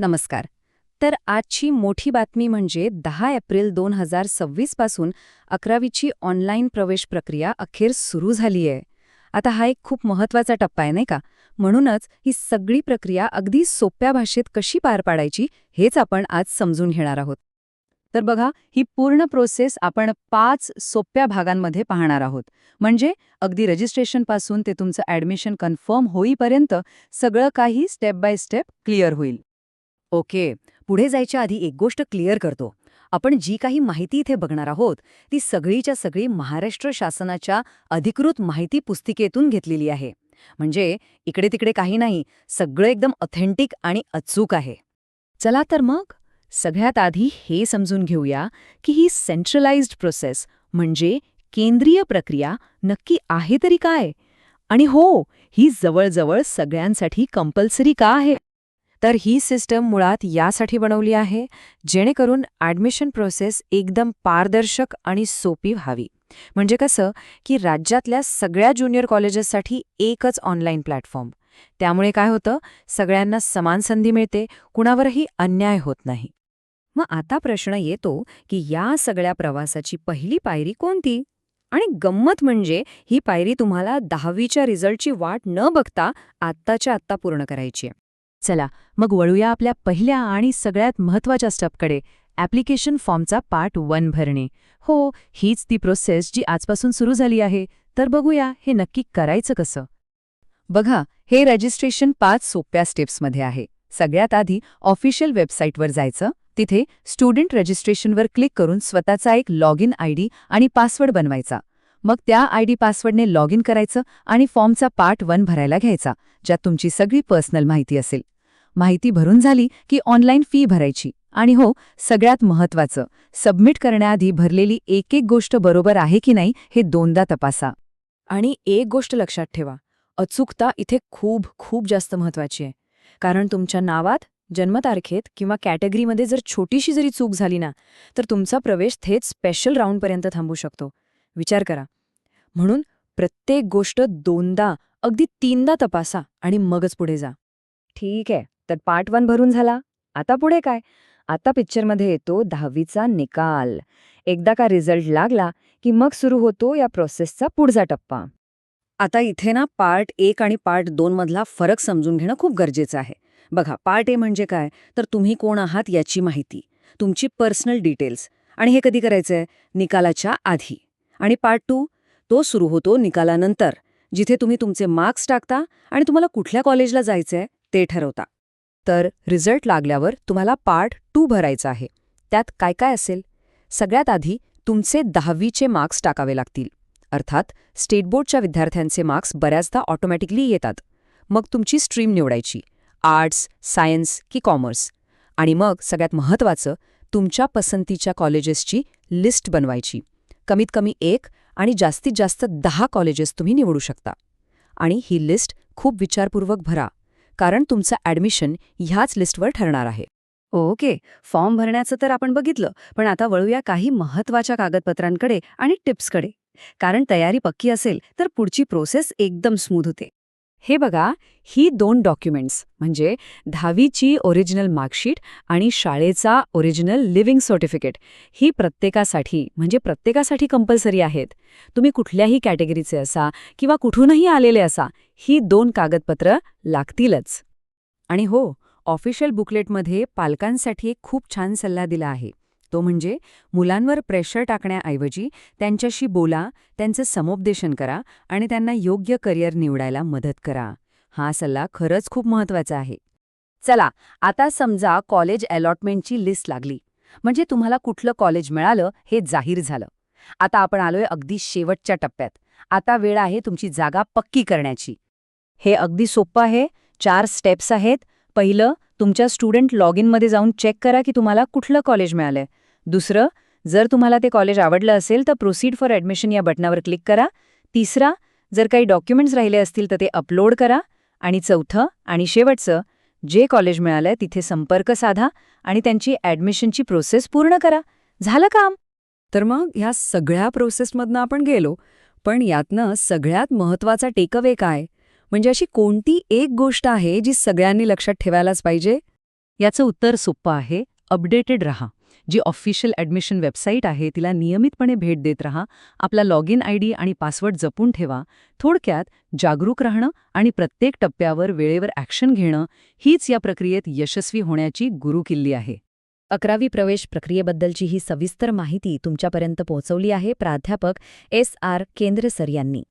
नमस्कार. तर आजची मोठी बातमी म्हणजे 10 एप्रिल 2026 पासून 11वीची ऑनलाईन प्रवेश प्रक्रिया अखेर सुरू झाली आहे. आता हा एक खूप महत्त्वाचा टप्पा आहे नाही का? म्हणूनच ही सगळी प्रक्रिया अगदी सोप्या भाषेत कशी पार पाडायची हेच आपण आज समजून घेणार आहोत. तर बघा, ही पूर्ण प्रोसेस आपण 5 सोप्या भागांमध्ये पाहणार आहोत. म्हणजे अगदी रजिस्ट्रेशनपासून ते तुमचं ॲडमिशन कन्फर्म होईपर्यंत सगळं काही स्टेप बाय स्टेप क्लिअर होईल. ओके. पुढे जायच्या आधी एक गोष्ट क्लिअर करतो. आपण जी काही माहिती इथे बघणार आहोत ती सगळीच्या सगळी महाराष्ट्र शासनाच्या अधिकृत माहिती पुस्तिकेतून घेतलेली आहे. म्हणजे इकडे तिकडे काही नाही, सगळं एकदम ऑथेंटिक आणि अचूक आहे. चला तर मग सगळ्यात आधी हे समजून घेऊया की ही सेंट्रलाइज्ड प्रोसेस म्हणजे केंद्रीय प्रक्रिया नक्की आहे तरी काय? आणि हो, ही जवळजवळ सगळ्यांसाठी कंपल्सरी का आहे? तर ही सिस्टम मुळात यासाठी बनवली आहे जेणेकरून ॲडमिशन प्रोसेस एकदम पारदर्शक आणि सोपी व्हावी. म्हणजे कसं की राज्यातल्या सगळ्या ज्युनियर कॉलेजेससाठी एकच ऑनलाईन प्लॅटफॉर्म. त्यामुळे काय होतं, सगळ्यांना समान संधी मिळते, कुणावरही अन्याय होत नाही. मग आता प्रश्न येतो की या सगळ्या प्रवासाची पहिली पायरी कोणती? आणि गंमत म्हणजे ही पायरी तुम्हाला 10वीच्या रिझल्टची वाट न बघता आत्ताच्या आत्ता पूर्ण करायची आहे. चला मग वळूया आपल्या पहिल्या आणि सगळ्यात महत्त्वाच्या स्टेपकडे, ॲप्लिकेशन फॉर्मचा पार्ट 1 भरणे. हो, हीच ती प्रोसेस जी आजपासून सुरू झाली आहे. तर बघूया हे नक्की करायचं कसं. बघा, हे रजिस्ट्रेशन 5 सोप्या स्टेप्समध्ये आहे. सगळ्यात आधी ऑफिशियल वेबसाईटवर जायचं. तिथे स्टुडंट रजिस्ट्रेशनवर क्लिक करून स्वतःचा एक लॉग इन आयडी आणि पासवर्ड बनवायचा. मग त्या आयडी पासवर्डने लॉग इन करायचं आणि फॉर्मचा पार्ट 1 भरायला घ्यायचा, ज्यात तुमची सगळी पर्सनल माहिती असेल. माहिती भरून झाली की ऑनलाईन फी भरायची. आणि हो, सगळ्यात महत्त्वाचं, सबमिट करण्याआधी भरलेली एक एक गोष्ट बरोबर आहे की नाही हे दोनदा तपासा. आणि एक गोष्ट लक्षात ठेवा, अचूकता इथे खूप खूप जास्त महत्त्वाची आहे. कारण तुमच्या नावात, जन्मतारखेत किंवा कॅटेगरीमध्ये जर छोटीशी जरी चूक झाली ना, तर तुमचा प्रवेश थेट स्पेशल राऊंडपर्यंत थांबू शकतो. विचार करा. म्हणून प्रत्येक गोष्ट दोनदा, अगदी 3दा तपासा आणि मगच पुढे जा. ठीक आहे, तर पार्ट 1 भरून झाला. आता पुढे काय? आता पिक्चरमध्ये येतो 10वीचा निकाल. एकदा का रिझल्ट लागला की मग सुरू होतो या प्रोसेसचा पुढचा टप्पा. आता इथे ना पार्ट 1 आणि पार्ट 2 मधला फरक समजून घेणं खूप गरजेचं आहे. बघा, पार्ट ए म्हणजे काय, तर तुम्ही कोण आहात याची माहिती, तुमची पर्सनल डिटेल्स. आणि हे कधी करायचंय? निकालाच्या आधी. आणि पार्ट 2 तो सुरू होतो निकालानंतर, जिथे तुम्ही तुमचे मार्क्स टाकता आणि तुम्हाला कुठल्या कॉलेजला जायचंय ते ठरवता. तर रिझल्ट लागल्यावर तुम्हाला पार्ट 2 भरायचा आहे. त्यात काय काय असेल? सगळ्यात आधी तुमचे 10वीचे मार्क्स टाकावे लागतील. अर्थात स्टेट बोर्डच्या विद्यार्थ्यांचे मार्क्स बऱ्याचदा ऑटोमॅटिकली येतात. मग तुमची स्ट्रीम निवडायची, आर्ट्स, सायन्स की कॉमर्स. आणि मग सगळ्यात महत्त्वाचं, तुमच्या पसंतीच्या कॉलेजेसची लिस्ट बनवायची. कमीत कमी 1 आणि जास्तीत जास्त 10 कॉलेजेस तुम्ही निवडू शकता. आणि ही लिस्ट खूप विचारपूर्वक भरा, कारण तुमचं ॲडमिशन ह्याच लिस्टवर ठरणार आहे. ओके, फॉर्म भरण्याचं तर आपण बघितलं, पण आता वळूया काही महत्त्वाच्या कागदपत्रांकडे आणि टिप्सकडे. कारण तयारी पक्की असेल तर पुढची प्रोसेस एकदम स्मूथ होते. हे बघा, ही 2 डॉक्युमेंट्स म्हणजे 10वीची ओरिजिनल मार्कशीट आणि शाळेचा ओरिजिनल लिव्हिंग सर्टिफिकेट, ही प्रत्येकासाठी कंपल्सरी आहेत. तुम्ही कुठल्याही कॅटेगरीचे असा किंवा कुठूनही आलेले असा, ही 2 कागदपत्र लागतीलच. आणि हो, ऑफिशियल बुकलेटमध्ये पालकांसाठी एक खूप छान सल्ला दिला आहे. तो म्हणजे मुलांवर प्रेशर टाकण्याऐवजी त्यांच्याशी बोला, त्यांचं समुपदेशन करा आणि त्यांना योग्य करिअर निवडायला मदत करा. हा सल्ला खरंच खूप महत्त्वाचा आहे. चला, आता समजा कॉलेज अलॉटमेंटची लिस्ट लागली. म्हणजे तुम्हाला कुठलं कॉलेज मिळालं हे जाहीर झालं. आता आपण आलोय अगदी शेवटच्या टप्प्यात. आता वेळ आहे तुमची जागा पक्की करण्याची. हे अगदी सोपं आहे. 4 स्टेप्स आहेत. पहिलं, तुमच्या स्टुडंट लॉग इनमध्ये जाऊन चेक करा की तुम्हाला कुठलं कॉलेज मिळालंय. दुसरं, जर तुम्हाला ते कॉलेज आवडलं असेल तर प्रोसीड फॉर ॲडमिशन या बटनावर क्लिक करा. तिसरा, जर काही डॉक्युमेंट्स राहिले असतील तर ते अपलोड करा. आणि चौथं आणि शेवटचं, जे कॉलेज मिळालंय तिथे संपर्क साधा आणि त्यांची ॲडमिशनची प्रोसेस पूर्ण करा. झालं काम. तर मग ह्या सगळ्या प्रोसेसमधनं आपण गेलो, पण यातनं सगळ्यात महत्त्वाचा टेकअवे काय? म्हणजे अशी कोणती एक गोष्ट आहे जी सगळ्यांनी लक्षात ठेवायलाच पाहिजे? याचं उत्तर सोपं आहे, अपडेटेड रहा. जी ऑफिशियल ॲडमिशन वेबसाईट आहे तिला नियमितपणे भेट देत रहा, आपला लॉगिन आयडी आणि पासवर्ड जपून ठेवा. थोडक्यात जागरूक राहणं आणि प्रत्येक टप्प्यावर वेळेवर ॲक्शन घेणं हीच या प्रक्रियेत यशस्वी होण्याची गुरुकिल्ली आहे. 11वी प्रवेश प्रक्रियेबद्दलची ही सविस्तर माहिती तुमच्यापर्यंत पोहोचवली आहे प्राध्यापक S.R. केंद्रसर यांनी.